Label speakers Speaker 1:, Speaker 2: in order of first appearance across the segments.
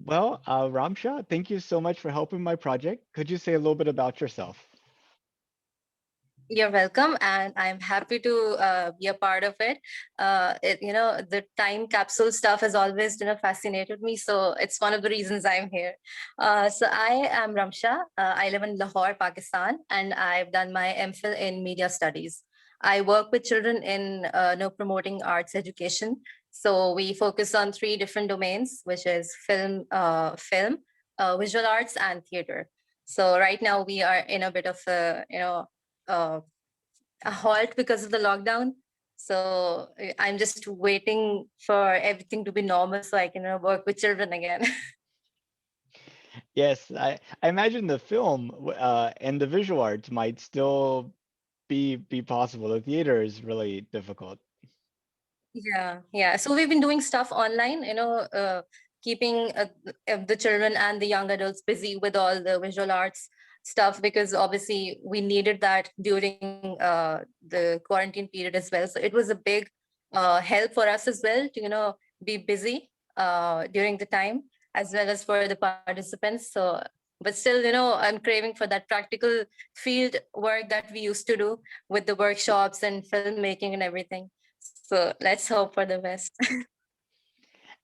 Speaker 1: Ramsha, thank you so much for helping my project. Could you say a little bit about yourself?
Speaker 2: You're welcome, and I'm happy to be a part of it. The time capsule stuff has always, fascinated me. So it's one of the reasons I'm here. So I am Ramsha. I live in Lahore, Pakistan, and I've done my MPhil in media studies. I work with children in promoting arts education. So we focus on three different domains, which is visual arts, and theater. So right now we are in a bit of uh, a halt because of the lockdown. So I'm just waiting for everything to be normal so I can work with children again.
Speaker 1: Yes, I imagine the film and the visual arts might still be possible. The theater is really difficult.
Speaker 2: Yeah, yeah. So we've been doing stuff online, keeping the children and the young adults busy with all the visual arts stuff because obviously we needed that during the quarantine period as well. So it was a big help for us as well to, be busy during the time as well as for the participants. So, but still, I'm craving for that practical field work that we used to do with the workshops and filmmaking and everything. So let's hope for the best.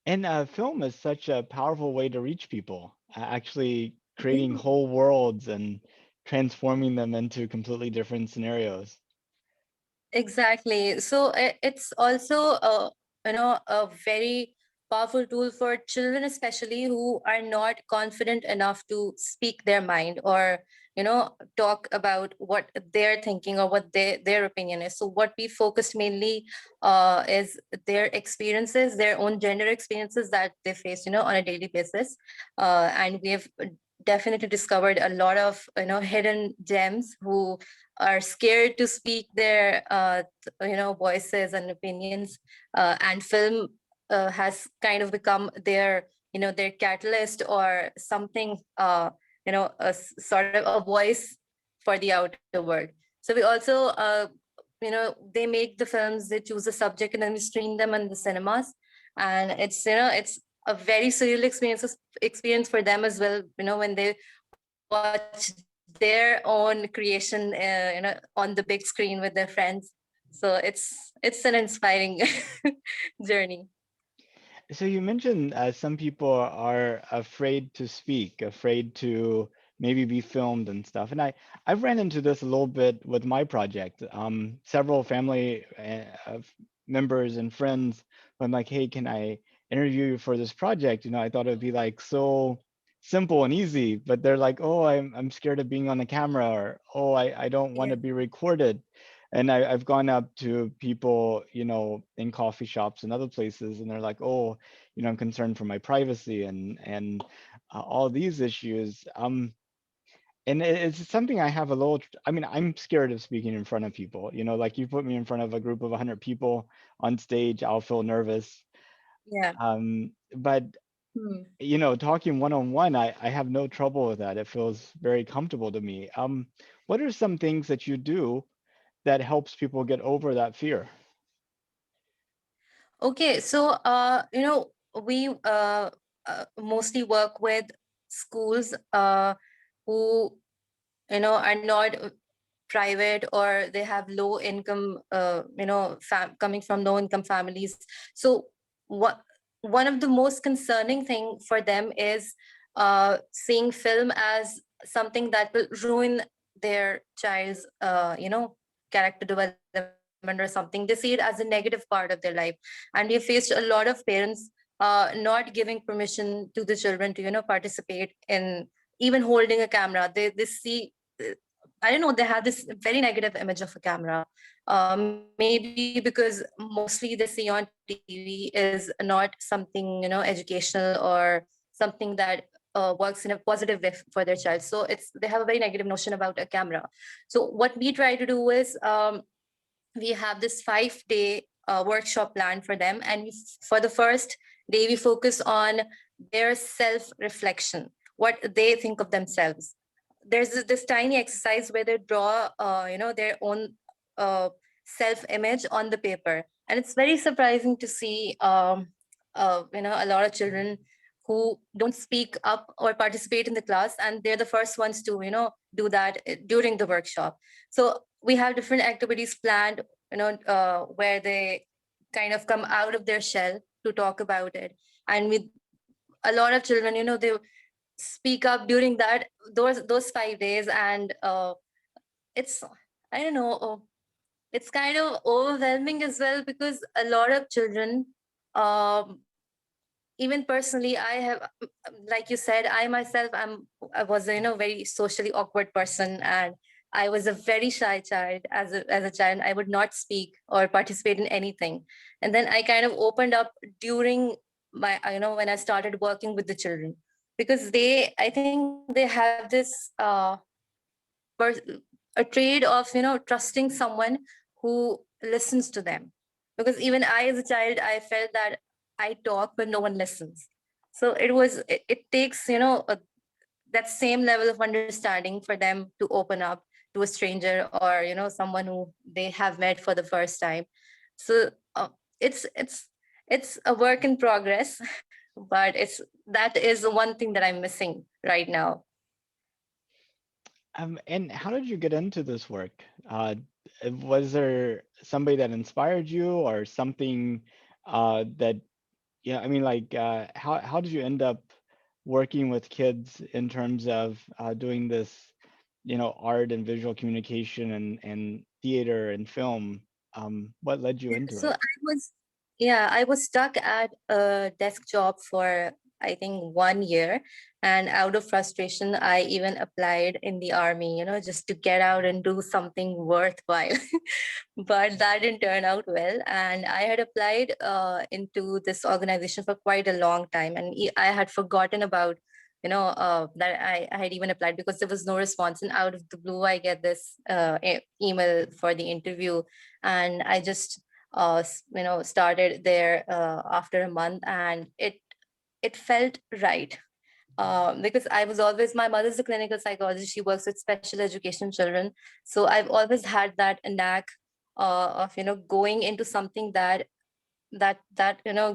Speaker 1: And film is such a powerful way to reach people, actually creating
Speaker 2: Mm.
Speaker 1: whole worlds and transforming them into completely different scenarios.
Speaker 2: Exactly. So it's also a very powerful tool for children, especially who are not confident enough to speak their mind or talk about what they're thinking or what their opinion is. So what we focused mainly is their experiences, their own gender experiences that they face, on a daily basis, and we have definitely discovered a lot of hidden gems who are scared to speak their voices and opinions, and film has kind of become their their catalyst or something, sort of a voice for the outer world. So we also they make the films, they choose a subject and then we screen them in the cinemas, and it's a very surreal experience for them as well, when they watch their own creation on the big screen with their friends. So it's an inspiring journey.
Speaker 1: So you mentioned some people are afraid to speak, afraid to maybe be filmed and stuff. And I've ran into this a little bit with my project. Several family members and friends, I'm like, hey, can I interview you for this project? I thought it'd be like so simple and easy, but they're like, oh, I'm scared of being on the camera, or oh, I don't want to
Speaker 2: Yeah.
Speaker 1: be recorded. And I've gone up to people, in coffee shops and other places, and they're like, "Oh, I'm concerned for my privacy and all these issues." And it's something I have a little. I mean, I'm scared of speaking in front of people. Like you put me in front of a group of 100 people on stage, I'll feel nervous.
Speaker 2: Yeah.
Speaker 1: But
Speaker 2: Hmm.
Speaker 1: talking one on one, I have no trouble with that. It feels very comfortable to me. What are some things that you do that helps people get over that fear?
Speaker 2: Okay, so we mostly work with schools who are not private, or they have low income, coming from low income families. So what one of the most concerning thing for them is seeing film as something that will ruin their child's character development or something. They see it as a negative part of their life, and we have faced a lot of parents not giving permission to the children to participate in even holding a camera. They see, I don't know, they have this very negative image of a camera. Maybe because mostly they see on TV is not something educational or something that works in a positive way for their child. So they have a very negative notion about a camera. So what we try to do is, we have this 5-day workshop plan for them, and for the first day we focus on their self reflection, what they think of themselves. There's this tiny exercise where they draw their own self image on the paper, and it's very surprising to see a lot of children who don't speak up or participate in the class, and they're the first ones to do that during the workshop. So we have different activities planned, where they kind of come out of their shell to talk about it. And with a lot of children, they speak up during those 5 days. And it's, I don't know, it's kind of overwhelming as well, because a lot of children, um, even personally, I have, like you said, I myself, I was a very socially awkward person, and I was a very shy child. As a child, I would not speak or participate in anything. And then I kind of opened up during my, when I started working with the children, because I think they have this pers- a trade of trusting someone who listens to them. Because even I, as a child, I felt that I talk but no one listens. So it takes that same level of understanding for them to open up to a stranger, or someone who they have met for the first time. So it's a work in progress, but that is one thing that I'm missing right now.
Speaker 1: And how did you get into this work? Was there somebody that inspired you, or something that, yeah, I mean, like, how did you end up working with kids in terms of doing this, art and visual communication and theater and film? What led you into
Speaker 2: So
Speaker 1: it?
Speaker 2: I was stuck at a desk job for, I think, 1 year. And out of frustration, I even applied in the army, just to get out and do something worthwhile. But that didn't turn out well. And I had applied into this organization for quite a long time. And I had forgotten about, that I had even applied, because there was no response. And out of the blue, I get this email for the interview. And I just started there after a month, and it felt right. Because I was always, my mother's a clinical psychologist. She works with special education children. So I've always had that knack of going into something that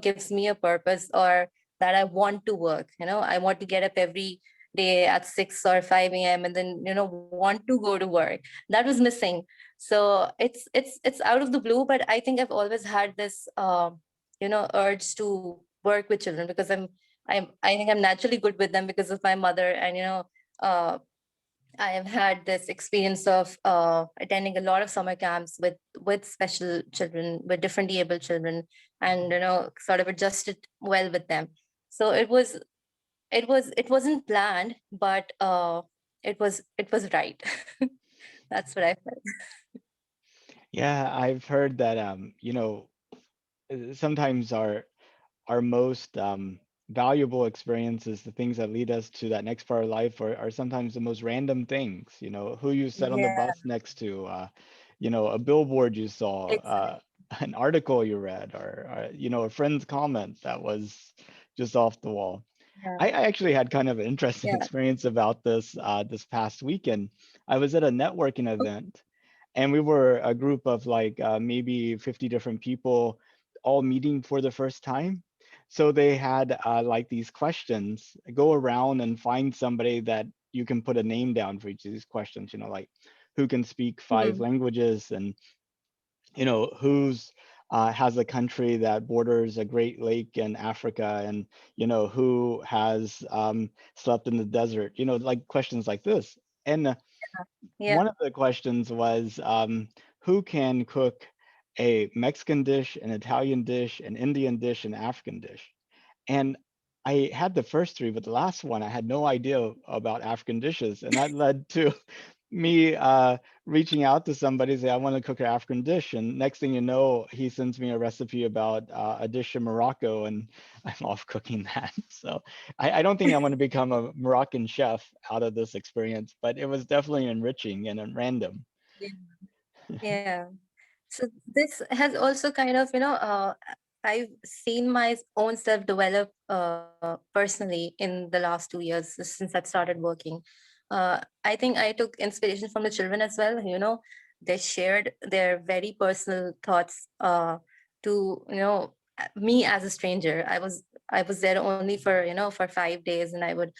Speaker 2: gives me a purpose, or that I want to work. I want to get up every day at 6 or 5 a.m. and then want to go to work. That was missing. So it's out of the blue, but I think I've always had this urge to work with children, because I think I'm naturally good with them because of my mother. And uh, I have had this experience of attending a lot of summer camps with special children, with differently able children, and sort of adjusted well with them. So it wasn't planned, but it was right. That's what I felt.
Speaker 1: Yeah, I've heard that, sometimes our most valuable experiences, the things that lead us to that next part of life, are sometimes the most random things. Who you sat on the
Speaker 2: Yeah,
Speaker 1: bus next to, a billboard you saw,
Speaker 2: exactly.
Speaker 1: an article you read, or a friend's comment that was just off the wall.
Speaker 2: Yeah,
Speaker 1: I actually had kind of an interesting
Speaker 2: yeah.
Speaker 1: experience about this this past weekend. I was at a networking event, and we were a group of like maybe 50 different people all meeting for the first time. So they had like these questions: go around and find somebody that you can put a name down for each of these questions, like who can speak five
Speaker 2: Hmm.
Speaker 1: languages, and who's has a country that borders a great lake in Africa, and who has slept in the desert, like questions like this. And
Speaker 2: Yeah,
Speaker 1: one of the questions was, who can cook a Mexican dish, an Italian dish, an Indian dish, an African dish? And I had the first three, but the last one I had no idea about African dishes, and that led to me reaching out to somebody, say I want to cook an African dish, and next thing you know, he sends me a recipe about a dish in Morocco, and I'm off cooking that. So I don't think I want to become a Moroccan chef out of this experience, but it was definitely enriching and random.
Speaker 2: yeah, yeah. So this has also kind of, I've seen my own self develop personally in the last 2 years since I've started working. I think I took inspiration from the children as well. They shared their very personal thoughts to, me as a stranger. I was there only for, for 5 days, and I would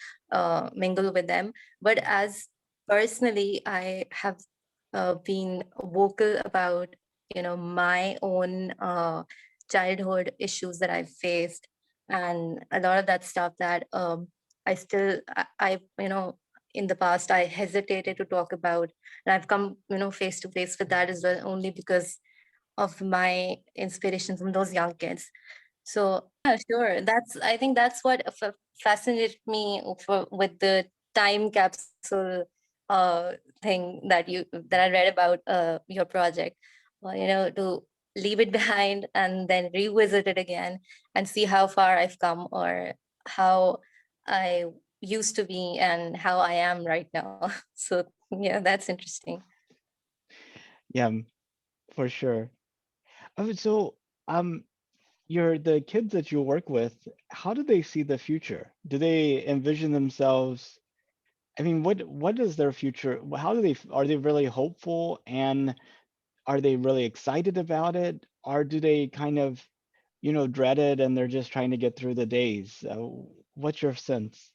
Speaker 2: mingle with them. But as personally, I have been vocal about, my own childhood issues that I've faced, and a lot of that stuff that I still I in the past I hesitated to talk about, and I've come, face to face with that as well, only because of my inspiration from those young kids. So yeah, sure. I think that's what fascinated me with the time capsule thing that I read about your project. To leave it behind and then revisit it again and see how far I've come, or how I used to be and how I am right now. So yeah, that's interesting.
Speaker 1: Yeah, for sure. So, um, the kids that you work with, how do they see the future? Do they envision themselves? I mean, what is their future? How do they, are they really hopeful, and are they really excited about it? Or do they kind of, dread it and they're just trying to get through the days? What's your sense?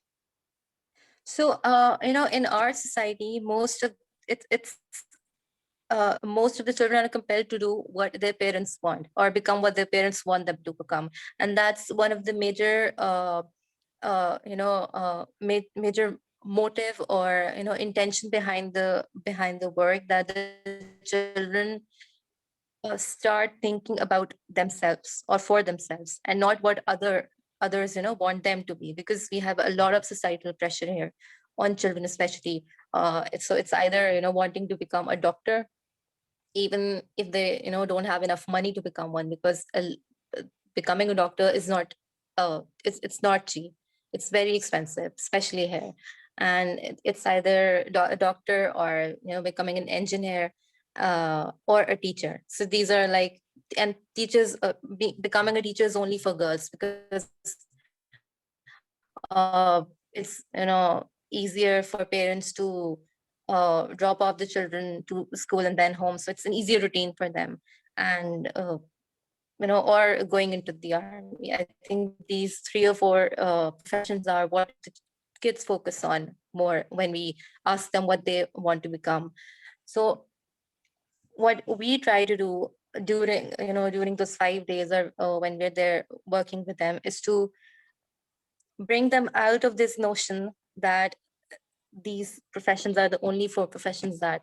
Speaker 2: So, in our society, most of the children are compelled to do what their parents want, or become what their parents want them to become, and that's one of the major, major motive, or intention behind the work, that the children start thinking about themselves or for themselves, and not what others want them to be, because we have a lot of societal pressure here on children, especially. So it's either wanting to become a doctor, even if they don't have enough money to become one, because becoming a doctor is not, it's not cheap. It's very expensive, especially here. And it's either a doctor, or becoming an engineer, or a teacher. So these are like, and teachers, becoming a teacher is only for girls, because it's easier for parents to drop off the children to school and then home, so it's an easier routine for them. And or going into the army. I think these 3 or 4 professions are what the kids focus on more when we ask them what they want to become. So what we try to do during those 5 days, or when we're there working with them, is to bring them out of this notion that these professions are the only 4 professions that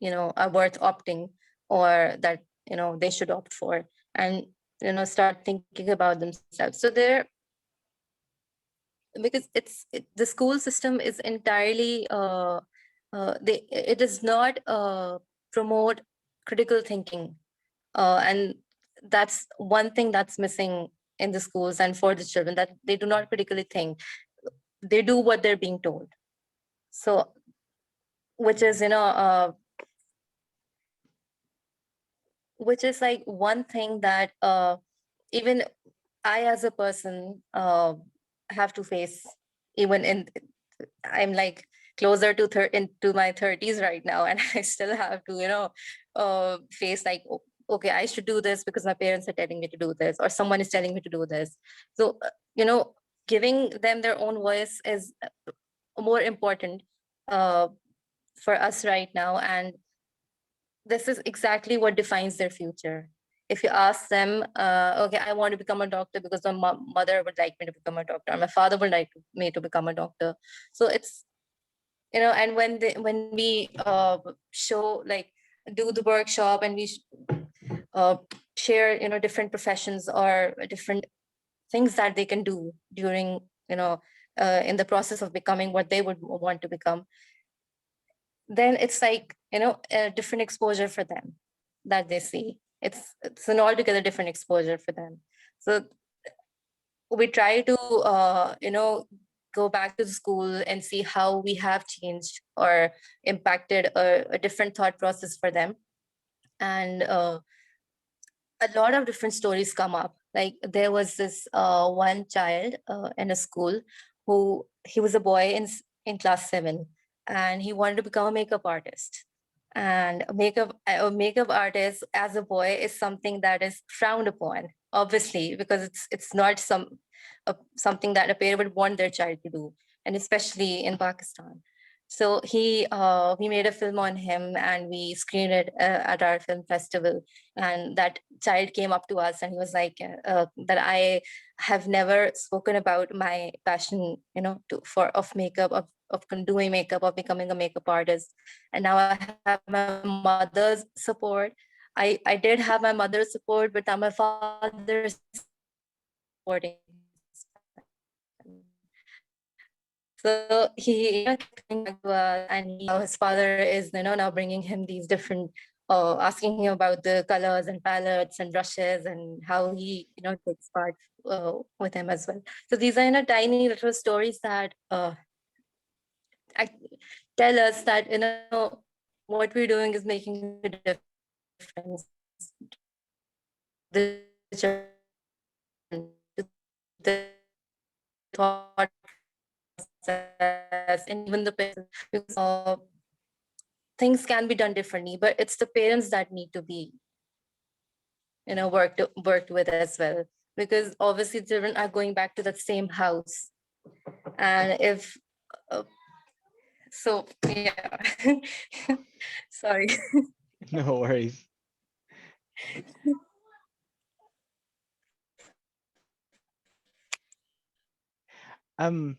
Speaker 2: are worth opting, or that they should opt for, and start thinking about themselves. So they're, because the school system is entirely, it does not promote critical thinking, and that's one thing that's missing in the schools and for the children, that they do not critically think. They do what they're being told. So, which is which is like one thing that even I, as a person, have to face. Even in, I'm like closer to into my 30s right now, and I still have to face like, okay, I should do this because my parents are telling me to do this, or someone is telling me to do this. So giving them their own voice is more important uh, for us right now, and this is exactly what defines their future. If you ask them, okay, I want to become a doctor because my mother would like me to become a doctor, or my father would like me to become a doctor. So it's, and when we show, like, do the workshop, and we uh, share different professions or different things that they can do during, in the process of becoming what they would want to become, then it's like a different exposure for them that they see. It's an altogether different exposure for them. So we try to go back to the school and see how we have changed or impacted a different thought process for them. And a lot of different stories come up. Like, there was this one child in a school, who he was a boy in class 7, and he wanted to become a makeup artist. And a makeup artist as a boy is something that is frowned upon, obviously, because it's not something that a parent would want their child to do, and especially in Pakistan. So we made a film on him, and we screened it at our film festival. And that child came up to us, and he was like, "That I have never spoken about my passion, for of makeup, of doing makeup, of becoming a makeup artist, and now I have my mother's support. I did have my mother's support, but now my father is supporting his passion." So he, kept coming back to us, and his father is, now bringing him these different, asking him about the colors and palettes and brushes, and how he, takes part with him as well. So these are, tiny little stories that tell us that, what we're doing is making a difference to the children, to the thought process, and even the parents as well, because things can be done differently, but it's the parents that need to be, worked with as well, because obviously children are going back to that same house. And if so yeah. Sorry.
Speaker 1: No worries. Um,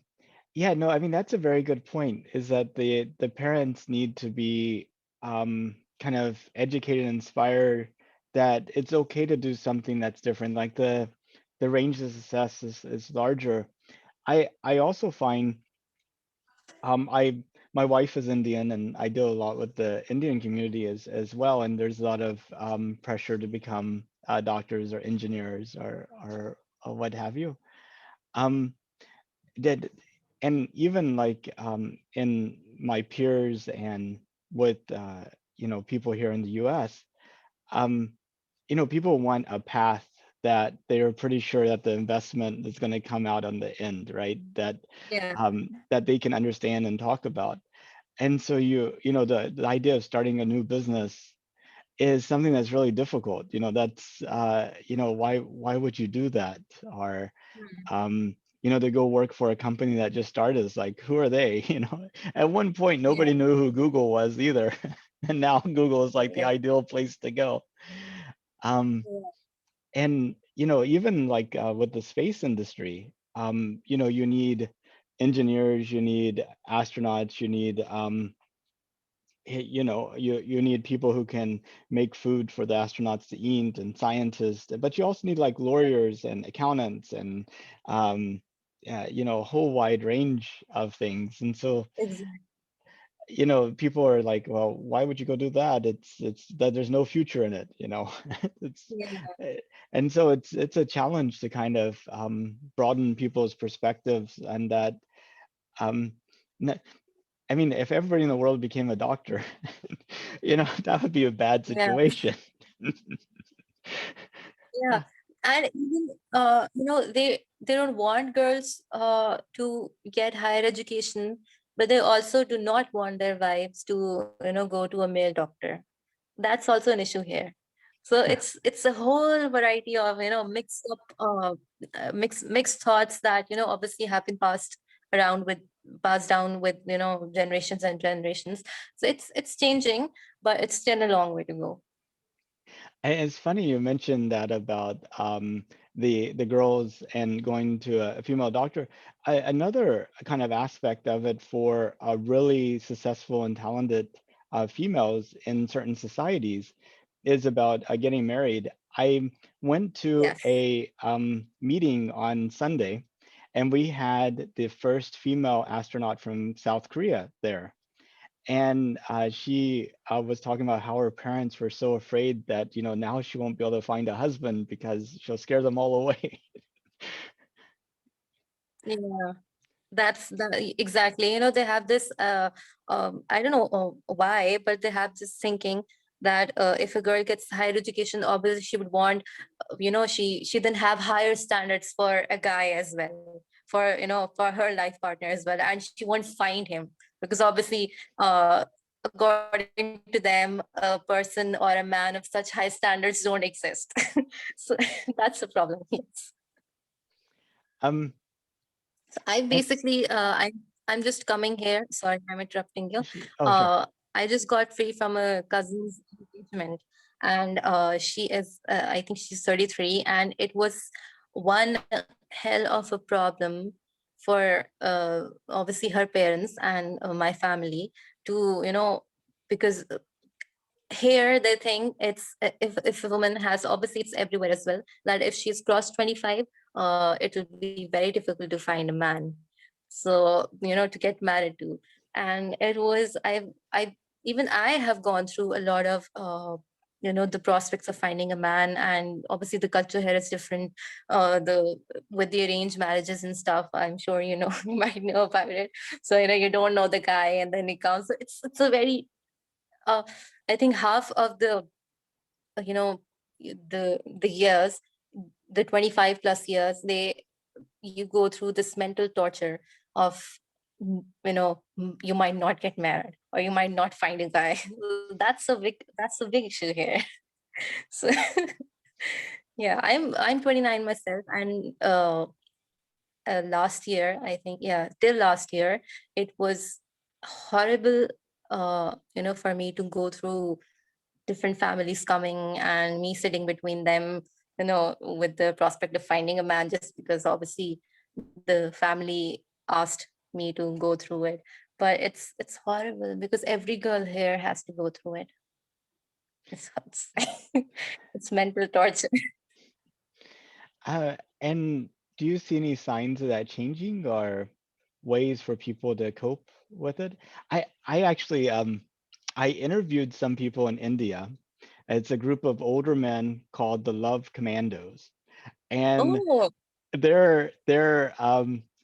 Speaker 1: yeah, no, I mean that's a very good point, is that the parents need to be kind of educated and inspired that it's okay to do something that's different. Like the range of success is larger. I also find I my wife is Indian, and I deal a lot with the Indian community as well, and there's a lot of pressure to become doctors or engineers or what have you. Um, did and even like in my peers and with people here in the US, um, people want a path that they're pretty sure that the investment is going to come out on the end, right? That
Speaker 2: Yeah.
Speaker 1: that they can understand and talk about. And so the idea of starting a new business is something that's really difficult. That's why would you do that? Or to go work for a company that just started is like, who are they? At one point nobody
Speaker 2: Yeah.
Speaker 1: knew who Google was either. And now Google is like the
Speaker 2: Yeah.
Speaker 1: ideal place to go. Um, and even like with the space industry, you need engineers, you need astronauts, you need you need people who can make food for the astronauts to eat, and scientists, but you also need like lawyers and accountants and a whole wide range of things. And so
Speaker 2: Exactly.
Speaker 1: people are like, well, why would you go do that? It's that there's no future in it. It's
Speaker 2: Yeah.
Speaker 1: eh, and so it's a challenge to kind of broaden people's perspectives, and that um n- I mean, if everybody in the world became a doctor, that would be a bad
Speaker 2: Yeah.
Speaker 1: situation.
Speaker 2: Yeah. And even they don't want girls to get higher education, but they also do not want their wives to, go to a male doctor. That's also an issue here. So it's a whole variety of, mixed up mixed thoughts that, obviously have been passed down with, generations and generations. So it's changing, but it's still a long way to go.
Speaker 1: And it's funny you mentioned that about the girls and going to a female doctor. Another kind of aspect of it for really successful and talented females in certain societies is about getting married. I went to
Speaker 2: Yes.
Speaker 1: a meeting on Sunday, and we had the first female astronaut from South Korea there. And she was talking about how her parents were so afraid that now she won't be able to find a husband because she'll scare them all away.
Speaker 2: Yeah. That's exactly. They have this. I don't know why, but they have this thinking that if a girl gets higher education, obviously she would want, she then have higher standards for a guy as well, for her life partner as well, and she won't find him because obviously according to them, a person or a man of such high standards don't exist. So that's a problem. Yes.
Speaker 1: Um,
Speaker 2: So I
Speaker 1: and
Speaker 2: basically, I'm just coming here. Sorry, I'm interrupting you.
Speaker 1: oh, sure.
Speaker 2: I just got free from a cousin's engagement, and she is, I think she's 33, and it was one hell of a problem for obviously her parents and my family to, because here they think it's if a woman has, obviously it's everywhere as well, that if she's crossed 25, it will be very difficult to find a man, so to get married to. And it was, I even I have gone through a lot of the prospects of finding a man, and obviously the culture here is different, the with the arranged marriages and stuff. I'm sure you might know about it. So you don't know the guy, and then he comes. So it's a very uh, I think half of the you know the years, the 25 plus years, you go through this mental torture of you might not get married, or you might not find a guy. That's a big issue here. So yeah, I'm 29 myself, and last year, I think, yeah, till last year, it was horrible, for me to go through different families coming and me sitting between them, with the prospect of finding a man, just because obviously the family asked me to go through it. But it's horrible because every girl here has to go through it. It's it's mental torture.
Speaker 1: And do you see any signs of that changing or ways for people to cope with it? I actually I interviewed some people in India. It's a group of older men called the Love Commandos. And
Speaker 2: Oh,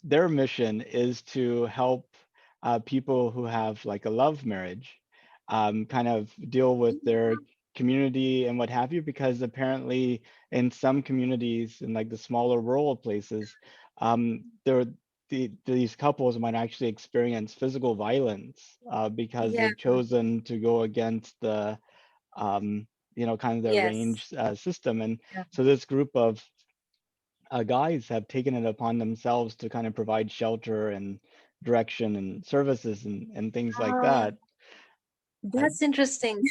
Speaker 1: their mission is to help people who have like a love marriage kind of deal with their community and what have you, because apparently in some communities in like the smaller rural places, there these couples might actually experience physical violence because
Speaker 2: yeah,
Speaker 1: they've chosen to go against the kind of the
Speaker 2: yes,
Speaker 1: arranged system. And
Speaker 2: yeah.
Speaker 1: so this group of guys have taken it upon themselves to kind of provide shelter and direction and services and things like
Speaker 2: Ah,
Speaker 1: that. Uh,
Speaker 2: that's interesting.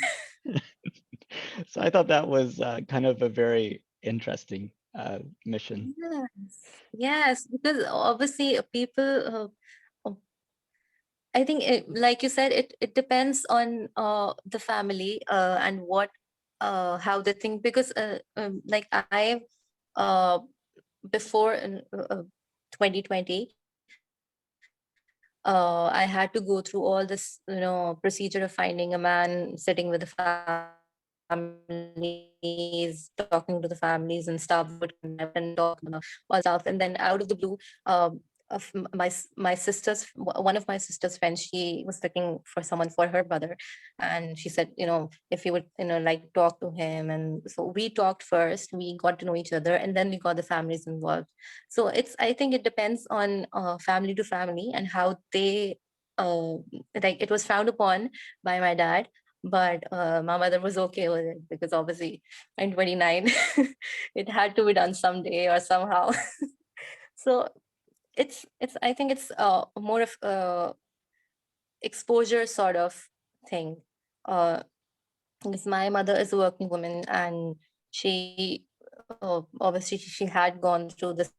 Speaker 1: so I thought that was kind of a very interesting mission.
Speaker 2: Yes, yes, because obviously people, I think, like you said, it depends on the family, and what how they think. Because like I uh, before in 2020, I had to go through all this procedure of finding a man, sitting with the families, talking to the families and stuff. They would come and talk to me about all the stuff, and then out of the blue, of my sister's one of my sister's friends, she was looking for someone for her brother, and she said, if you would like talk to him. And so we talked first, we got to know each other, and then we got the families involved. So I think it depends on family to family, and how they uh, like, it was frowned upon by my dad, but my mother was okay with it, because obviously I'm 29. It had to be done someday or somehow. So it's I think it's more of exposure sort of thing. Uh, because my mother is a working woman, and she obviously she had gone through the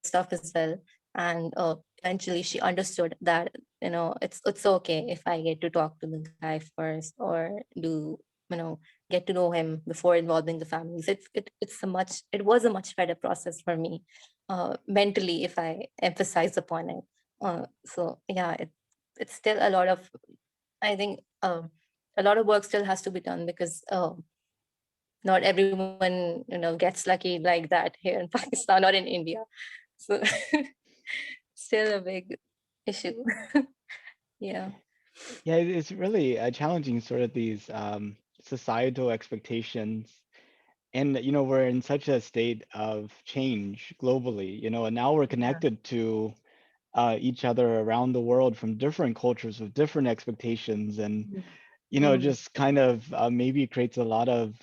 Speaker 2: stuff as well. And eventually she understood that it's okay if I get to talk to the guy first, or do get to know him before involving the families. It was a much better process for me, mentally, if I emphasize upon it. So yeah, it's still a lot of, I think, a lot of work still has to be done, because not everyone gets lucky like that here in Pakistan or in India. So still a big issue. Yeah.
Speaker 1: Yeah, it's really challenging, sort of these societal expectations. And we're in such a state of change globally, and now we're
Speaker 2: Yeah.
Speaker 1: connected to each other around the world from different cultures with different expectations. And
Speaker 2: Mhm. Mm,
Speaker 1: just kind of maybe creates a lot of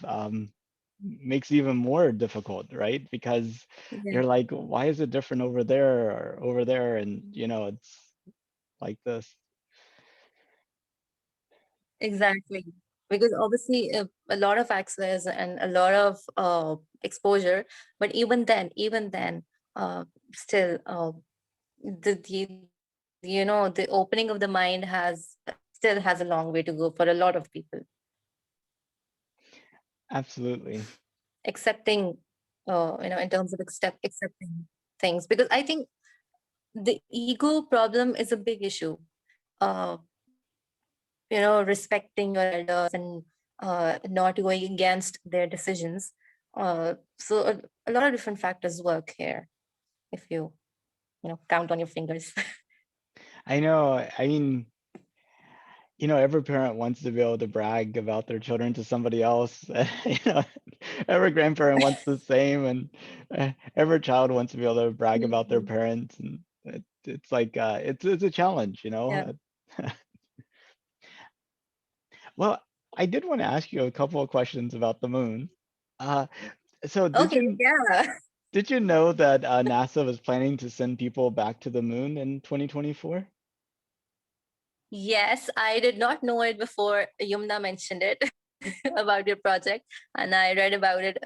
Speaker 1: makes it even more difficult, right? Because
Speaker 2: yeah,
Speaker 1: you're like, why is it different over there or over there? And it's like this.
Speaker 2: exactly. Because obviously a lot of access and a lot of exposure, but even then, uh, still, the the opening of the mind has still has a long way to go for a lot of people.
Speaker 1: Absolutely.
Speaker 2: Accepting, in terms of accepting things, because I think the ego problem is a big issue. Uh, respecting your elders and not going against their decisions. So a lot of different factors work here if you count on your fingers.
Speaker 1: I know. I mean, every parent wants to be able to brag about their children to somebody else. Every grandparent wants the same, and every child wants to be able to brag about their
Speaker 2: Mhm.
Speaker 1: parents, and it's like it's a challenge,
Speaker 2: Yeah.
Speaker 1: Well, I did want to ask you a couple of questions about the moon. Uh, so
Speaker 2: Okay. Yeah.
Speaker 1: did you know that NASA was planning to send people back to the moon in 2024?
Speaker 2: Yes, I did not know it before Yumna mentioned it about your project, and I read about it.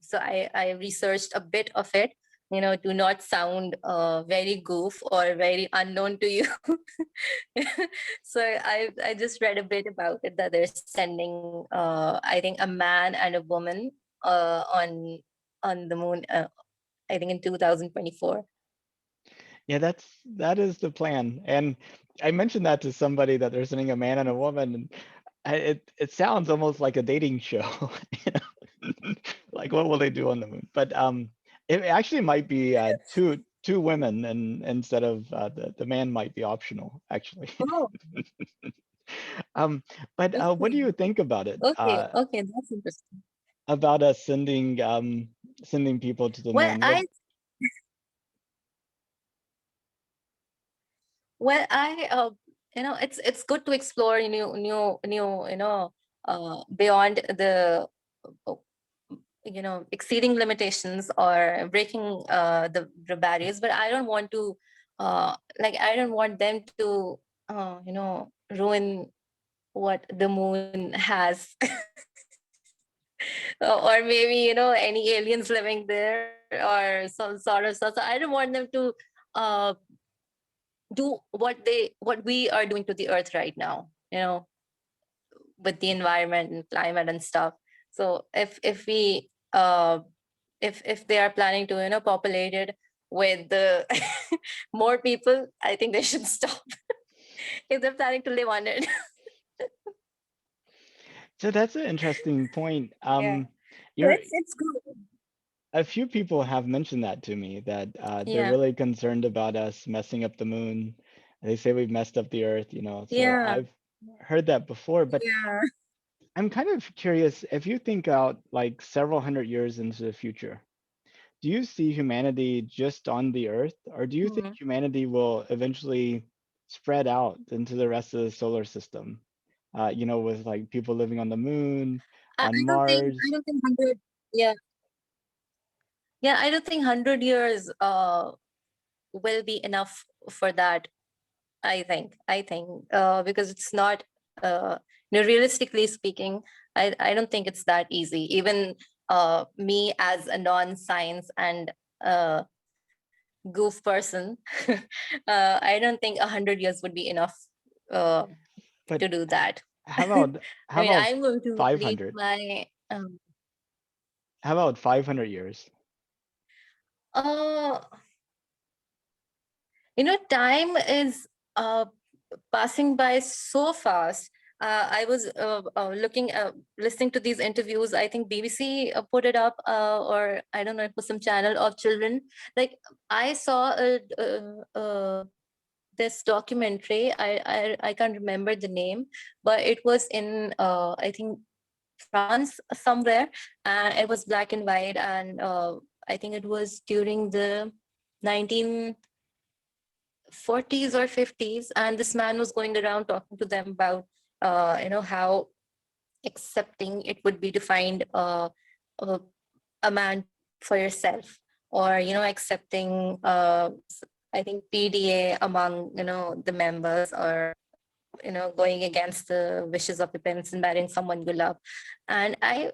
Speaker 2: So I researched a bit of it, to not sound very goof or very unknown to you. So I just read a bit about it that they're sending, I think, a man and a woman on the moon. I think in 2024.
Speaker 1: Yeah, that is the plan. And I mentioned that to somebody that they're sending a man and a woman, and it sounds almost like a dating show, you know? Like what will they do on the moon? But it actually might be two women, and instead of the man might be optional, actually.
Speaker 2: Oh,
Speaker 1: Um, but what do
Speaker 2: okay.
Speaker 1: you think about it?
Speaker 2: Okay, that's interesting.
Speaker 1: About us sending people to the
Speaker 2: Well,
Speaker 1: moon? What?
Speaker 2: I well, it's good to explore new, beyond the uh, exceeding limitations or breaking the barriers. But I don't want to, I don't want them to, ruin what the moon has. Or maybe any aliens living there or some sort of stuff. So I don't want them to uh do what we are doing to the earth right now, with the environment and climate and stuff. So if they are planning to populate it with the more people, I think they should stop. If they're planning to live on it.
Speaker 1: So that's an interesting point.
Speaker 2: Yeah. So
Speaker 1: You're
Speaker 2: it's good.
Speaker 1: A few people have mentioned that to me, that they're
Speaker 2: Yeah.
Speaker 1: really concerned about us messing up the moon. They say we've messed up the earth, so
Speaker 2: Yeah.
Speaker 1: I've heard that before, but
Speaker 2: Yeah.
Speaker 1: I'm kind of curious if you think out like several hundred years into the future, do you see humanity just on the earth, or do you think
Speaker 2: Mhm.
Speaker 1: humanity will eventually spread out into the rest of the solar system? With like people living on the moon, on
Speaker 2: I
Speaker 1: Mars.
Speaker 2: don't think 100. Yeah. Yeah, I don't think 100 years will be enough for that. I think because it's not, realistically speaking, I don't think it's that easy. Even me as a non-science and uh, goof person, I don't think 100 years would be enough uh,
Speaker 1: But
Speaker 2: to do that.
Speaker 1: how
Speaker 2: I
Speaker 1: about how
Speaker 2: mean,
Speaker 1: about
Speaker 2: I'm going to leave
Speaker 1: 500?
Speaker 2: my
Speaker 1: How about 500 years?
Speaker 2: uh, time is passing by so fast. I was listening to these interviews. I think BBC put it up, or I don't know, it was some channel of children. Like I saw this documentary. I can't remember the name, but it was in, I think, France somewhere, and it was black and white, and I think it was during the 1940s or 50s, and this man was going around talking to them about how accepting it would be to find a, a man for yourself, or accepting I think PDA among the members, or going against the wishes of your parents and marrying someone you love. And I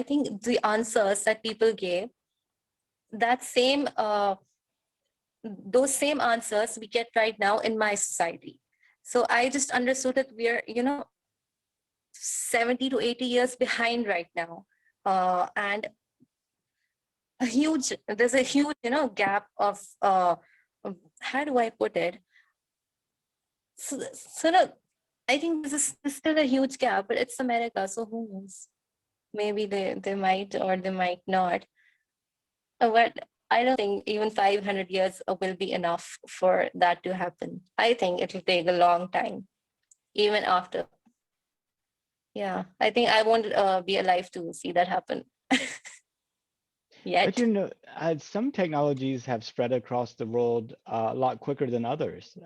Speaker 2: think the answers that people gave, that same those same answers we get right now in my society. So I just understood that we are 70 to 80 years behind right now. And there's a huge gap of how do I put it, so I think there's still a huge gap, but it's America, so who knows, maybe they might or they might not. But I don't think even 500 years will be enough for that to happen. I think it'll take a long time, even after. Yeah, I think I won't be alive to see that happen
Speaker 1: But
Speaker 2: yet.
Speaker 1: some technologies have spread across the world a lot quicker than others.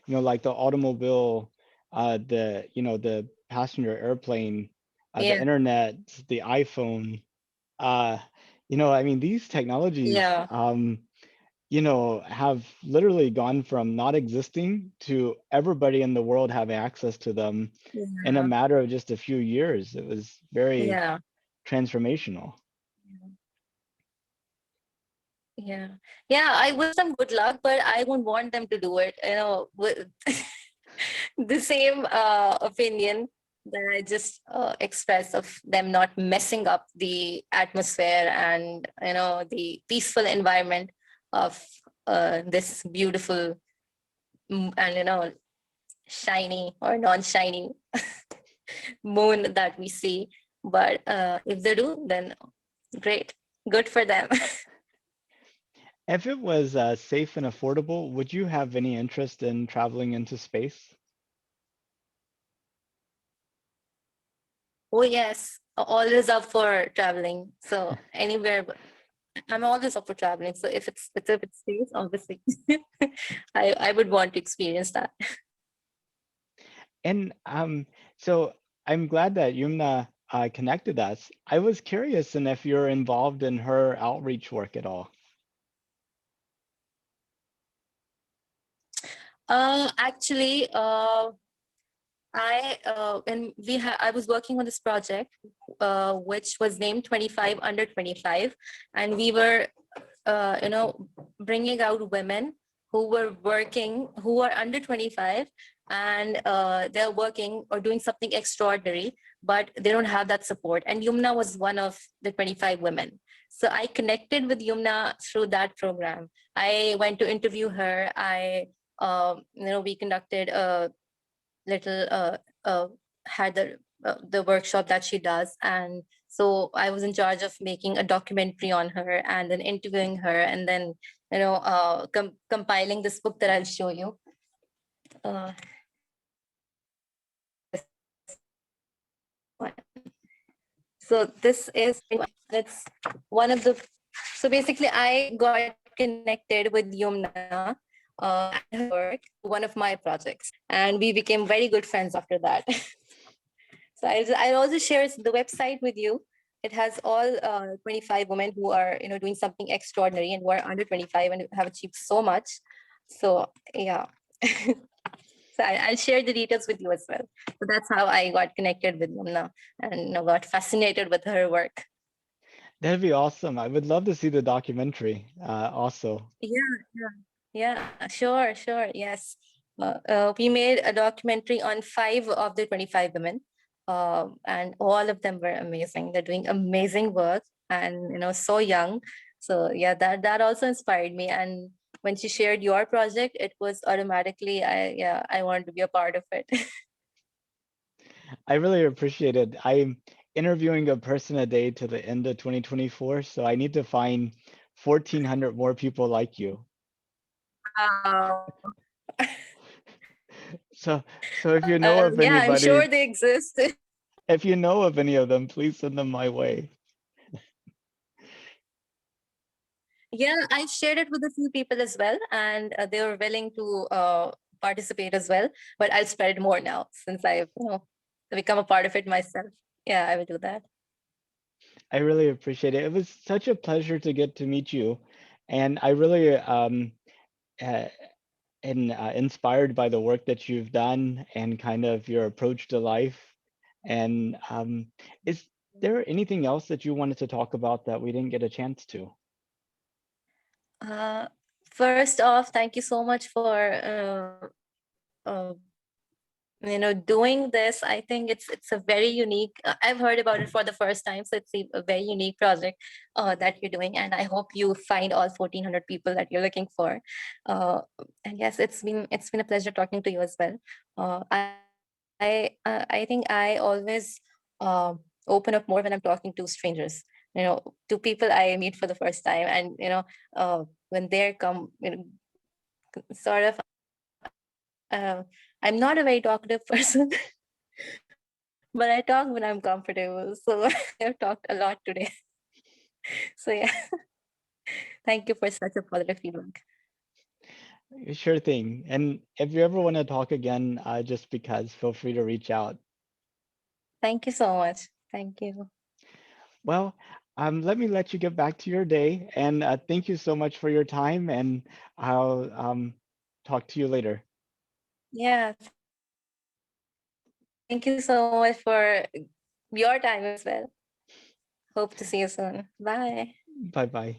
Speaker 1: Like the automobile, the passenger airplane, the
Speaker 2: Yeah,
Speaker 1: internet, the iPhone. Uh, I mean, these technologies,
Speaker 2: yeah,
Speaker 1: have literally gone from not existing to everybody in the world having access to them in a
Speaker 2: yeah,
Speaker 1: matter of just a few years. It was very
Speaker 2: yeah,
Speaker 1: transformational.
Speaker 2: yeah, yeah. I wish them good luck, but I won't want them to do it. With the same opinion that I just expressed of them not messing up the atmosphere and the peaceful environment of this beautiful and shiny or non-shiny moon that we see. But if they do, then great, good for them.
Speaker 1: If it was safe and affordable, would you have any interest in traveling into space?
Speaker 2: Oh yes, always up for traveling. So anywhere, I'm always up for traveling. So if it's space, obviously, I would want to experience that.
Speaker 1: And so I'm glad that Yumna connected us. I was curious and if you're involved in her outreach work at all.
Speaker 2: Actually, I was working on this project, which was named 25 under 25, and we were bringing out women who were working, who are under 25, and they're working or doing something extraordinary, but they don't have that support. And Yumna was one of the 25 women. So I connected with Yumna through that program. I went to interview her. We conducted a little had the workshop that she does, and so I was in charge of making a documentary on her and then interviewing her, and then compiling this book that I'll show you. uh, so this is that's one of the so basically I got connected with Yumna and her work, one of my projects, and we became very good friends after that. So I'll also share the website with you. It has all 25 women who are doing something extraordinary and who are under 25 and have achieved so much. So yeah. So I'll share the details with you as well. So that's how I got connected with Yumna and got fascinated with her work.
Speaker 1: That'd be awesome. I would love to see the documentary also.
Speaker 2: Yeah, yeah, sure, sure. Yes. We made a documentary on 5 of the 25 women, and all of them were amazing. They're doing amazing work and, so young. So, yeah, that also inspired me. And when she shared your project, it was automatically, I wanted to be a part of it.
Speaker 1: I really appreciate it. I'm interviewing a person a day to the end of 2024, so I need to find 1,400 more people like you.
Speaker 2: Wow.
Speaker 1: So if you know of
Speaker 2: Yeah, I'm sure
Speaker 1: anybody,
Speaker 2: they exist.
Speaker 1: if you know of any of them, please send them my way.
Speaker 2: Yeah, I've shared it with a few people as well, and they were willing to participate as well, but I'll spread it more now since I've, become a part of it myself. Yeah, I will do that.
Speaker 1: I really appreciate it. It was such a pleasure to get to meet you, and I really uh, am inspired by the work that you've done and kind of your approach to life. And is there anything else that you wanted to talk about that we didn't get a chance to?
Speaker 2: Uh, First off, thank you so much for doing this. I think it's a very unique. I've heard about it for the first time, so it's a very unique project that you're doing, and I hope you find all 1,400 people that you're looking for. Uh, and yes, it's been a pleasure talking to you as well. I think I always open up more when I'm talking to strangers. To people I meet for the first time, and when they're come, sort of. I'm not a very talkative person, but I talk when I'm comfortable. So I've talked a lot today. So yeah, thank you for such a positive feedback.
Speaker 1: Sure thing. And if you ever want to talk again, just because, feel free to reach out.
Speaker 2: Thank you so much. Thank you.
Speaker 1: Well, let me let you get back to your day, and thank you so much for your time, and I'll talk to you later.
Speaker 2: Yeah, thank you so much for your time as well. Hope to see you soon. Bye.
Speaker 1: Bye bye.